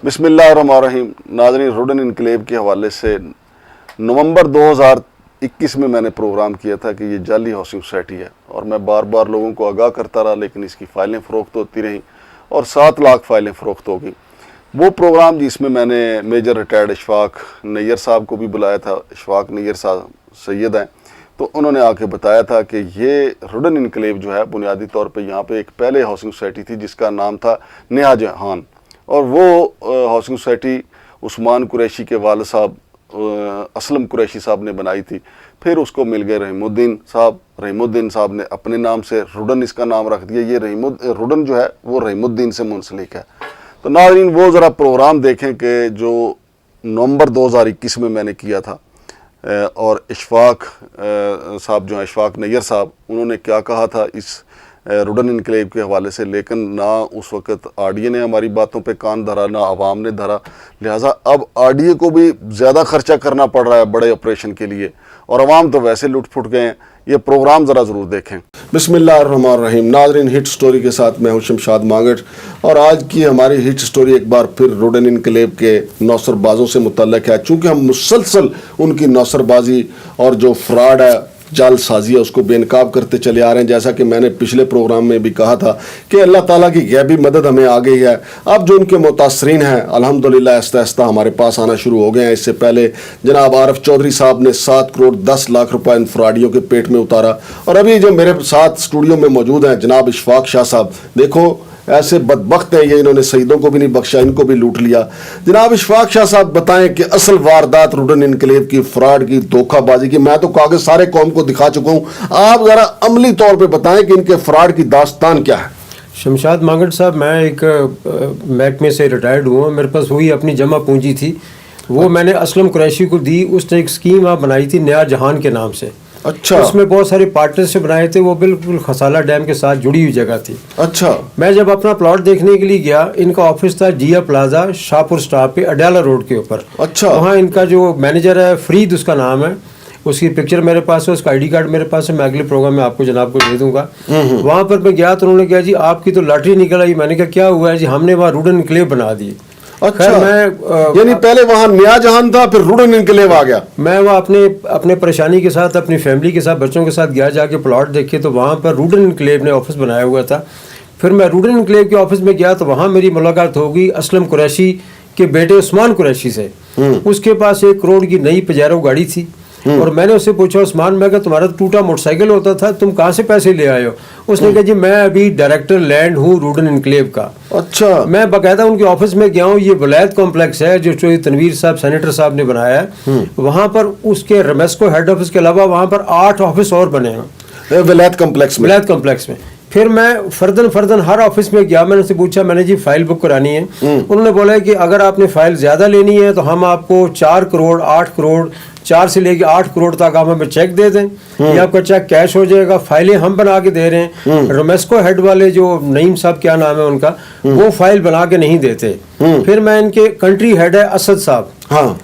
بسم اللہ الرحمن الرحیم. ناظرین, روڈن انقلاب کے حوالے سے نومبر 2021 میں نے پروگرام کیا تھا کہ یہ جعلی ہاؤسنگ سوسائٹی ہے, اور میں بار بار لوگوں کو آگاہ کرتا رہا, لیکن اس کی فائلیں فروخت ہوتی رہیں اور 7 لاکھ فائلیں فروخت ہو گئیں. وہ پروگرام جس میں نے میجر ریٹائرڈ اشفاق نیر صاحب کو بھی بلایا تھا. اشفاق نیر صاحب سید ہیں, تو انہوں نے آ کے بتایا تھا کہ یہ روڈن انقلاب جو ہے بنیادی طور پہ یہاں پہ ایک پہلے ہاؤسنگ سوسائٹی تھی جس کا نام تھا نیا جہان, اور وہ ہاؤسنگ سوسائٹی عثمان قریشی کے والد صاحب اسلم قریشی صاحب نے بنائی تھی. پھر اس کو مل گئے رحیم الدین صاحب نے اپنے نام سے روڈن اس کا نام رکھ دیا. یہ روڈن جو ہے وہ رحیم الدین سے منسلک ہے. تو ناظرین, وہ ذرا پروگرام دیکھیں کہ جو نومبر 2021 میں نے کیا تھا, اور اشفاق صاحب جو ہیں, اشفاق نیر صاحب, انہوں نے کیا کہا تھا اس روڈن انقلاب کے حوالے سے. لیکن نہ اس وقت آرڈیے نے ہماری باتوں پہ کان دھرا, نہ عوام نے دھرا. لہٰذا اب آرڈیے کو بھی زیادہ خرچہ کرنا پڑ رہا ہے بڑے آپریشن کے لیے, اور عوام تو ویسے لٹ پھٹ گئے ہیں. یہ پروگرام ذرا ضرور دیکھیں. بسم اللہ الرحمن الرحیم. ناظرین, ہٹ سٹوری کے ساتھ میں ہوں شمشاد مانگٹ, اور آج کی ہماری ہٹ سٹوری ایک بار پھر روڈن انقلاب کے نوسر بازوں سے متعلق ہے. چونکہ ہم مسلسل ان کی نوسر بازی اور جو فراڈ ہے, جال سازی ہے, اس کو بے نقاب کرتے چلے آ رہے ہیں. جیسا کہ میں نے پچھلے پروگرام میں بھی کہا تھا کہ اللہ تعالیٰ کی غیبی مدد ہمیں آ گئی ہے. اب جو ان کے متاثرین ہیں الحمدللہ آہستہ آہستہ ہمارے پاس آنا شروع ہو گئے ہیں. اس سے پہلے جناب عارف چودھری صاحب نے 7 کروڑ 10 لاکھ روپے ان فراڈیوں کے پیٹ میں اتارا. اور ابھی جو میرے ساتھ اسٹوڈیو میں موجود ہیں جناب اشفاق شاہ صاحب, دیکھو ایسے بدبخت ہیں یہ, انہوں نے سیدوں کو بھی نہیں بخشا, ان کو بھی لوٹ لیا. جناب اشفاق شاہ صاحب بتائیں کہ اصل واردات روڈن انقلاب کی, فراڈ کی, دھوکہ بازی کی, میں تو کاغذ سارے قوم کو دکھا چکا ہوں, آپ ذرا عملی طور پہ بتائیں کہ ان کے فراڈ کی داستان کیا ہے. شمشاد مانگٹ صاحب, میں ایک محکمے سے ریٹائرڈ ہوا, میرے پاس وہی اپنی جمع پونجی تھی, وہ میں نے اسلم قریشی کو دی. اس نے ایک اسکیم آپ بنائی تھی نیا جہان کے نام سے. اچھا. اس میں بہت سارے پارٹنرشپ بنائے تھے, وہ بالکل خسالہ ڈیم کے ساتھ جڑی ہوئی جگہ تھی. اچھا. میں جب اپنا پلاٹ دیکھنے کے لیے گیا, ان کا آفس تھا جیا پلازا شاہپور اسٹاپ پہ اڈیالہ روڈ کے اوپر. اچھا. وہاں ان کا جو مینیجر ہے فرید اس کا نام ہے, اس کی پکچر میرے پاس ہے, اس کا آئی ڈی کارڈ میرے پاس ہے, میں اگلے پروگرام میں آپ کو جناب کو دے دوں گا. وہاں پر میں گیا تو انہوں نے کہا جی آپ کی تو لاٹری نکل آئی. میں نے کہا کیا ہوا ہے جی, ہم نے وہاں روڈن انقلاب بنا دی. اچھا. یعنی پہلے وہاں نیا جہان تھا, پھر روڈن انقلاب آ گیا. میں وہاں اپنے پریشانی کے ساتھ, اپنی فیملی کے ساتھ, بچوں کے ساتھ گیا, جا کے پلاٹ دیکھے تو وہاں پر روڈن انقلاب نے آفس بنایا ہوا تھا. پھر میں روڈن انقلاب کے آفس میں گیا تو وہاں میری ملاقات ہو گئی اسلم قریشی کے بیٹے عثمان قریشی سے. اس کے پاس 1 کروڑ کی نئی پجیرو گاڑی تھی, اور میں نے اس سے پوچھا عثمان, میں کہا تمہارا ٹوٹا موٹر سائیکل ہوتا تھا, تم کہاں سے پیسے لے آئے ہو؟ اس نے کہا جی میں ابھی ڈائریکٹر لینڈ ہوں روڈن انقلاب کا. اچھا. میں باقاعدہ ان کے آفس میں گیا ہوں. یہ ولایت کمپلیکس ہے جو تنویر صاحب سینیٹر صاحب نے بنایا ہے. وہاں پر اس کے رمیسکو ہیڈ آفس کے علاوہ وہاں پر 8 آفس اور بنے ہیں ولایت کمپلیکس میں. پھر میں فردن ہر آفس میں گیا, میں نے ان سے پوچھا, میں نے جی فائل بک کرانی ہے. انہوں نے بولا کہ اگر آپ نے فائل زیادہ لینی ہے تو ہم آپ کو 4 کروڑ 8 کروڑ 4 سے لے کے 8 کروڑ تک آپ ہمیں چیک دے دیں, یا آپ کا چیک کیش ہو جائے گا. فائلیں ہم بنا کے دے رہے ہیں. رومیسکو ہیڈ والے جو نعیم صاحب کیا نام ہے ان کا, وہ فائل بنا کے نہیں دیتے. پھر میں ان کے کنٹری ہیڈ ہے اسد صاحب,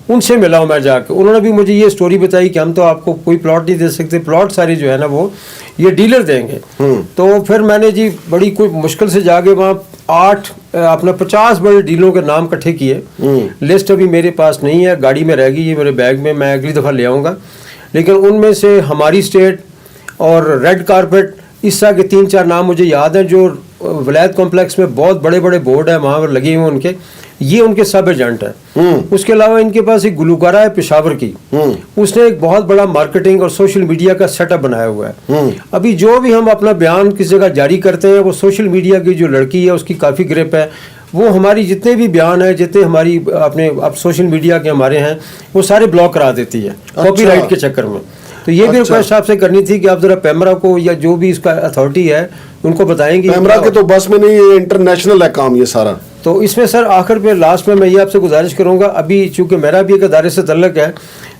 ان سے ملا ہوں میں جا کے. انہوں نے بھی مجھے یہ سٹوری بتائی کہ ہم تو آپ کو کوئی پلاٹ نہیں دے سکتے, پلاٹ ساری جو ہے نا وہ یہ ڈیلر دیں گے. تو پھر میں نے جی بڑی کوئی مشکل سے جا کے وہاں 50 بڑے ڈیلروں کے نام اکٹھے کیے. لسٹ ابھی میرے پاس نہیں ہے, گاڑی میں رہ گئی ہے میرے بیگ میں, میں اگلی دفعہ لے آؤں گا. لیکن ان میں سے ہماری اسٹیٹ اور ریڈ کارپیٹ اس طرح کے 3-4 نام مجھے یاد ہیں, جو ولایت کمپلیکس میں بہت بڑے بڑے بورڈ ہیں وہاں پر لگے ہوئے ان کے, یہ ان کے سب ایجنٹ ہیں. اس کے علاوہ ان کے پاس ایک گلوکارہ ہے پشاور کی, اس نے ایک بہت بڑا مارکیٹنگ اور سوشل میڈیا کا سیٹ اپ بنایا ہوا ہے. ابھی جو بھی ہم اپنا بیان کسی جگہ جاری کرتے ہیں, وہ سوشل میڈیا کی جو لڑکی ہے اس کی کافی گرپ ہے. وہ ہماری جتنے بھی بیان ہیں, جتنے ہماری اپنے سوشل میڈیا کے ہمارے ہیں, وہ سارے بلاک کرا دیتی ہے کاپی رائٹ کے چکر میں. تو یہ بھی ریکویسٹ آپ سے کرنی تھی کہ آپ ذرا پیمرا کو یا جو بھی اس کا اتھارٹی ہے ان کو بتائیں گے. پیمرا کے تو بس میں نہیں, یہ انٹرنیشنل ہے کام یہ سارا. تو اس میں سر آخر پہ لاسٹ میں یہ آپ سے گزارش کروں گا, ابھی چونکہ میرا بھی ایک ادارے سے تعلق ہے,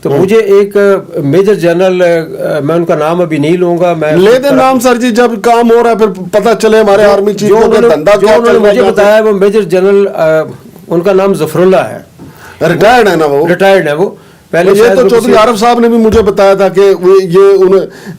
تو مجھے ایک میجر جنرل, میں ان کا نام ابھی نہیں لوں گا, میں لے دیں نام سر جی, جب کام ہو رہا ہے پھر پتہ چلے ہمارے آرمی چیف کو کہ دھندا کیا چل رہا ہے. مجھے بتایا وہ میجر جنرل, ان کا نام ظفر اللہ ہے, ریٹائرڈ ہے نا وہ, ریٹائرڈ ہے وہ. پہلے یہ تو چودھری عارف صاحب نے بھی مجھے بتایا تھا کہ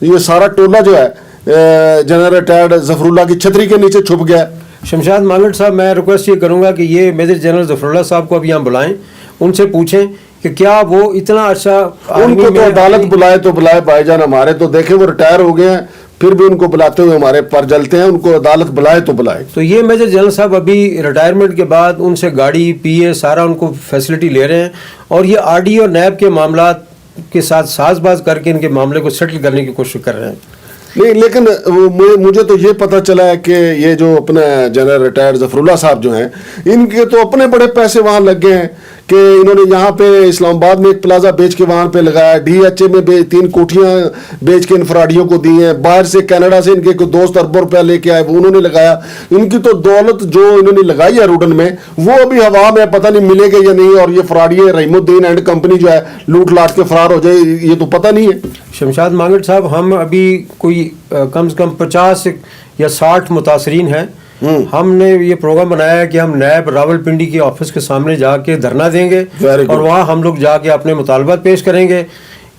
یہ سارا ٹولہ جو ہے جنرل ریٹائرڈ ظفر اللہ کی چھتری کے نیچے چھپ گیا. शमशाद मांगट साहब, मैं रिक्वेस्ट ये करूँगा कि ये मेजर जनरल ज़फ़रुल्लाह साहब को अभी यहाँ बुलाएं, उनसे पूछें कि क्या वो इतना अच्छा उनको तो अदालत बुलाए तो बुलाए भाईजान, हमारे तो देखे वो रिटायर हो गए हैं, फिर भी उनको बुलाते हुए हमारे पर जलते हैं। उनको अदालत बुलाए तो बुलाए। तो ये मेजर जनरल साहब अभी रिटायरमेंट के बाद उनसे गाड़ी पीए सारा उनको फैसिलिटी ले रहे हैं, और ये आरडी और नैब के मामलात के साथ साजबाज करके इनके मामले को सेटल करने की कोशिश कर रहे हैं। नहीं, लेकिन मुझे तो ये पता चला है कि ये जो अपने जनरल रिटायर्ड ज़फ़रुल्लाह साहब जो हैं, इनके तो अपने बड़े पैसे वहाँ लग गए हैं कि इन्होंने यहाँ पे इस्लामाबाद में एक प्लाजा बेच के वहाँ पे लगाया, DHA में 3 कोठियाँ बेच के इन फराडियों को दी हैं, बाहर से कनाडा से इनके कोई दोस्त अरबों रुपया लेके आए, वो उन्होंने लगाया। इनकी तो दौलत जो इन्होंने लगाई है रूडन में, वो अभी हवा में, पता नहीं मिलेगा या नहीं। और ये फराडिये रहीमुद्दीन एंड कंपनी जो है लूट लाट के फरार हो जाए, ये तो पता नहीं है। शमशाद मांगट साहब, हम अभी कोई कम से कम 50 या 60 मुतासरीन हैं। हमने ये प्रोग्राम बनाया है कि हम नैब रावलपिंडी के ऑफिस के सामने जाके धरना देंगे और वहाँ हम लोग जाके अपने मुतालबात पेश करेंगे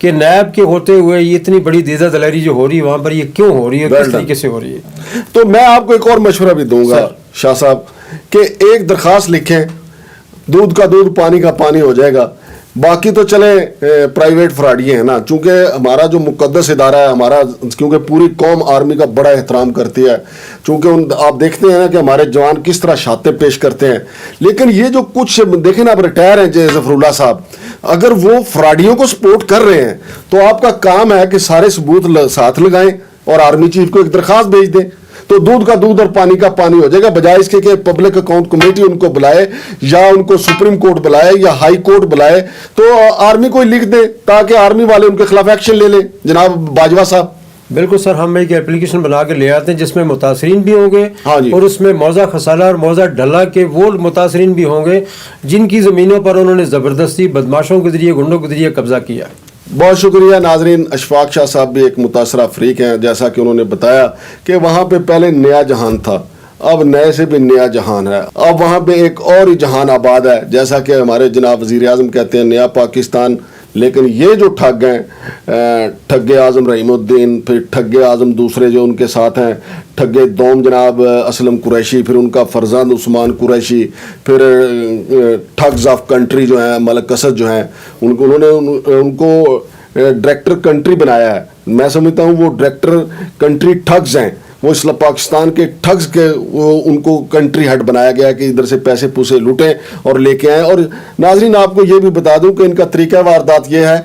कि नैब के होते हुए ये इतनी बड़ी दीदा दलाली जो हो रही है वहाँ पर, ये क्यों हो रही है, किस तरीके से हो रही है। तो मैं आपको एक और मशवरा भी दूंगा शाह साहब कि एक दरखास्त लिखें, दूध का दूध पानी का पानी हो जाएगा। बाकी तो चले प्राइवेट फराडिये हैं ना, चूंकि हमारा जो मुकद्दस इदारा है हमारा, क्योंकि पूरी कौम आर्मी का बड़ा एहतराम करती है, चूंकि आप देखते हैं ना कि हमारे जवान किस तरह शाते पेश करते हैं। लेकिन ये जो कुछ देखें ना, आप रिटायर हैं ज़फ़रुल्लाह साहब, अगर वो फराडियों को सपोर्ट कर रहे हैं तो आपका काम है कि सारे सबूत साथ लगाएं और आर्मी चीफ को एक दरखास्त भेज दें, तो दूध का दूध और पानी का पानी हो जाएगा। बजाय इसके कि पब्लिक अकाउंट कमेटी उनको बुलाए या उनको सुप्रीम कोर्ट बुलाए या हाई कोर्ट बुलाए, तो आर्मी को लिख दे ताकि आर्मी वाले उनके खिलाफ एक्शन ले लें। जनाब बाजवा साहब, बिल्कुल सर, हम एक एप्लीकेशन बना के ले आते हैं जिसमें मुतासरीन भी होंगे, हाँ जी, और उसमें मौजा खसाला और मौजा डला के वो मुतासरीन भी होंगे जिनकी ज़मीनों पर उन्होंने ज़बरदस्ती बदमाशों के जरिए, गुंडों के जरिए कब्जा किया। बहुत शुक्रिया नाजरीन। अशफाक शाह साहब भी एक मुतासरा अफरीक हैं। जैसा कि उन्होंने बताया कि वहाँ पे पहले नया जहान था, अब नए से भी नया जहान है, अब वहाँ पे एक और ही जहान आबाद है। जैसा कि हमारे जनाब वज़ीर आज़म कहते हैं, नया पाकिस्तान। लेकिन ये जो ठग हैं, ठगे आज़म रहीमुद्दीन, फिर ठगे आज़म दूसरे जो उनके साथ हैं, ठगे दोम जनाब असलम कुरैशी, फिर उनका फरजांद उस्मान कुरैशी, फिर ठग्स ऑफ कंट्री जो हैं मलक असद जो हैं, उनको डायरेक्टर कंट्री बनाया है। मैं समझता हूँ वो डायरेक्टर कंट्री ठग्स हैं, वो इस्लाम पाकिस्तान के ठग्स के उनको कंट्री हेड बनाया गया कि इधर से पैसे पूसे लूटें और लेके आए। और नाजरीन आपको ये भी बता दूं कि इनका तरीका वारदात ये है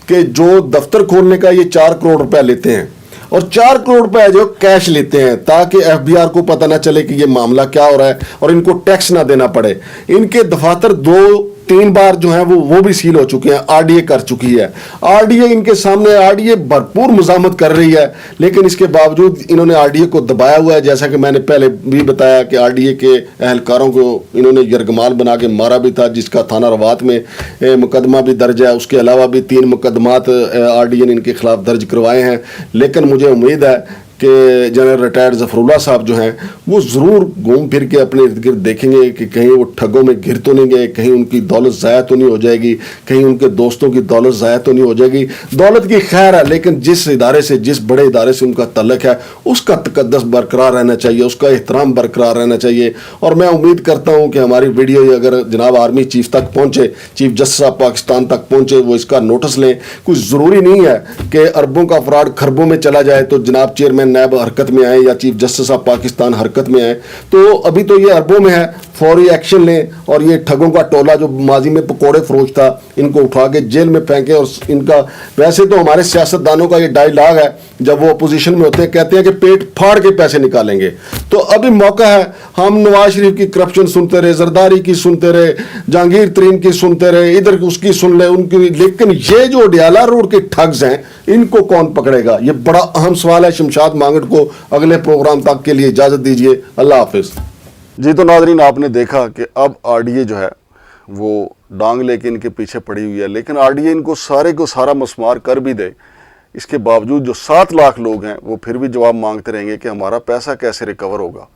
कि जो दफ्तर खोलने का ये 4 करोड़ रुपया लेते हैं और 4 करोड़ रुपए जो कैश लेते हैं ताकि FBI को पता ना चले कि ये मामला क्या हो रहा है और इनको टैक्स ना देना पड़े। इनके दफातर 2-3 बार जो है वो भी सील हो चुके हैं, RDA कर चुकी है। RDA इनके सामने, RDA भरपूर मुजामत कर रही है, लेकिन इसके बावजूद इन्होंने RDA को दबाया हुआ है। जैसा कि मैंने पहले भी बताया कि RDA के अहलकारों को इन्होंने यरगमाल बना के मारा भी था, जिसका थाना रवात में मुकदमा भी दर्ज है। उसके अलावा भी 3 मुकदमात RDA ने इनके खिलाफ दर्ज करवाए हैं। लेकिन मुझे उम्मीद है कि जनरल रिटायर्ड ज़फ़रुल्लाह साहब जो हैं वो ज़रूर घूम फिर के अपने इर्द गिर्द देखेंगे कि कहीं वो ठगों में गिर तो नहीं गए, कहीं उनकी दौलत ज़ाया तो नहीं हो जाएगी, कहीं उनके दोस्तों की दौलत ज़ाया तो नहीं हो जाएगी। दौलत की खैर है, लेकिन जिस इदारे से, जिस बड़े इदारे से उनका तल्लक है उसका तकद्दस बरकरार रहना चाहिए, उसका एहतराम बरकरार रहना चाहिए। और मैं उम्मीद करता हूँ कि हमारी वीडियो अगर जनाब आर्मी चीफ तक पहुँचे, चीफ जस्टिस ऑफ पाकिस्तान तक पहुँचे, वो इसका नोटिस लें। कुछ ज़रूरी नहीं है कि अरबों का फ्रॉड खरबों में चला जाए तो जनाब चेयरमैन नैब हरकत में आए या चीफ जस्टिस ऑफ पाकिस्तान हरकत में आए। तो अभी तो ये अरबों में है, फौरी एक्शन लें और ये ठगों का टोला जो माजी में पकोड़े फरोश था इनको उठा के जेल में फेंके। और इनका वैसे तो हमारे सियासतदानों का ये डायलॉग है, जब वो अपोजिशन में होते हैं कहते हैं कि पेट फाड़ के पैसे निकालेंगे। तो अभी मौका है, हम नवाज शरीफ की करप्शन सुनते रहे, जरदारी की सुनते रहे, जहांगीर तरीन की सुनते रहे, इधर उसकी सुन ले उनकी, लेकिन ये जो डियाला रोड के ठग्स हैं इनको कौन पकड़ेगा? ये बड़ा अहम सवाल है। शमशाद मांगट को अगले प्रोग्राम तक के लिए इजाजत दीजिए। अल्लाह हाफिज। जी तो नाजरीन आपने देखा कि अब RDA जो है वो डांग लेके इनके पीछे पड़ी हुई है, लेकिन RDA इनको सारे को सारा मसमार कर भी दे, इसके बावजूद जो 7 लाख लोग हैं वो फिर भी जवाब मांगते रहेंगे कि हमारा पैसा कैसे रिकवर होगा।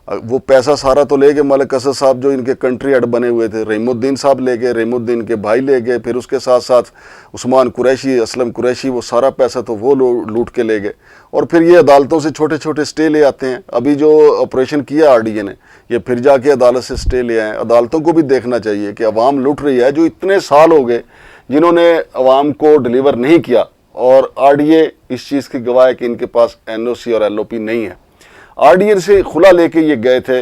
वो पैसा सारा तो ले गए मलिक असद साहब, जो इनके कंट्री हेड बने हुए थे, रहीमुद्दीन साहब ले गए, रहीमुद्दीन के भाई ले गए, फिर उसके साथ साथ उस्मान कुरैशी, असलम कुरैशी, वो सारा पैसा तो वो लूट के ले गए। और फिर ये अदालतों से छोटे छोटे स्टे ले आते हैं। अभी जो ऑपरेशन किया आरडीए ने, ये फिर जाके अदालत से स्टे ले आए। अदालतों को भी देखना चाहिए कि अवाम लूट रही है, जो इतने साल हो गए जिन्होंने अवाम को डिलीवर नहीं किया, और आरडीए इस चीज़ की गवाह है कि इनके पास एनओसी और एलओपी नहीं है। आरडीए से खुला लेके ये गए थे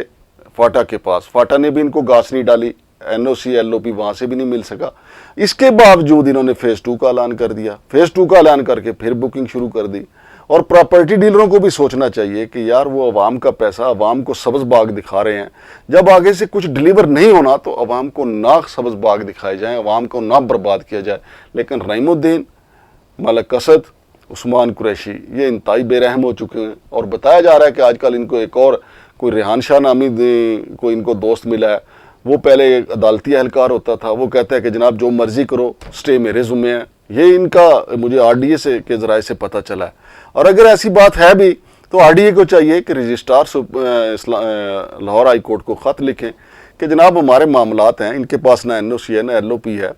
फाटा के पास, फाटा ने भी इनको घास नहीं डाली, एनओसी एलओपी वहाँ से भी नहीं मिल सका। इसके बावजूद इन्होंने फेज़ 2 का ऐलान कर दिया, फेज़ 2 का ऐलान करके फिर बुकिंग शुरू कर दी। और प्रॉपर्टी डीलरों को भी सोचना चाहिए कि यार वो अवाम का पैसा, अवाम को सब्ज़ बाग दिखा रहे हैं, जब आगे से कुछ डिलीवर नहीं होना तो अवाम को ना सब्ज़ बाग दिखाए जाएँ, अवाम को ना बर्बाद किया जाए। लेकिन रहीमुद्दीन, मलिक असद, उस्मान कुरैशी ये इंतहाई बेरहम हो चुके हैं। और बताया जा रहा है कि आजकल इनको एक और कोई रेहान शाह नामी कोई इनको दोस्त मिला है, वो पहले एक अदालती एहलकार होता था, वो कहता है कि जनाब जो मर्जी करो, स्टे मेरे ज़िम्मे है। ये इनका मुझे आरडीए से के ज़राए से पता चला है। और अगर ऐसी बात है भी तो आरडीए को चाहिए कि रजिस्ट्रार लाहौर हाई कोर्ट को ख़त लिखें कि जनाब हमारे मामलात हैं, इनके पास ना एनओसी है ना एलओपी है,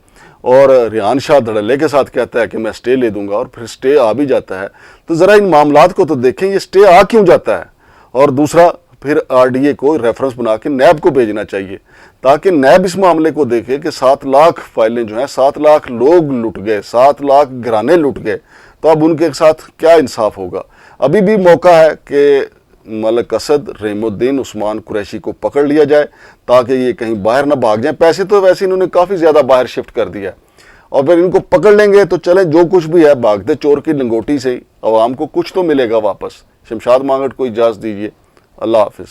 और रेहान शाह धड़ल्ले के साथ कहता है कि मैं स्टे ले दूंगा और फिर स्टे आ भी जाता है। तो ज़रा इन मामलात को तो देखें, ये स्टे आ क्यों जाता है। और दूसरा, फिर आरडीए को रेफरेंस बना के नैब को भेजना चाहिए, ताकि नैब इस मामले को देखे कि 7 लाख फाइलें जो हैं, 7 लाख लोग लुट गए, 7 लाख घराने लुट गए, तो अब उनके साथ क्या इंसाफ होगा। अभी भी मौका है कि मलिक असद, रहीमुद्दीन, उस्मान कुरैशी को पकड़ लिया जाए, ताकि ये कहीं बाहर ना भाग जाएं। पैसे तो वैसे इन्होंने काफ़ी ज़्यादा बाहर शिफ्ट कर दिया है, और फिर इनको पकड़ लेंगे तो चले जो कुछ भी है, भागते चोर की लंगोटी से ही अवाम को कुछ तो मिलेगा वापस। शमशाद मांगट को इजाज़त दीजिए। अल्लाह हाफिज़।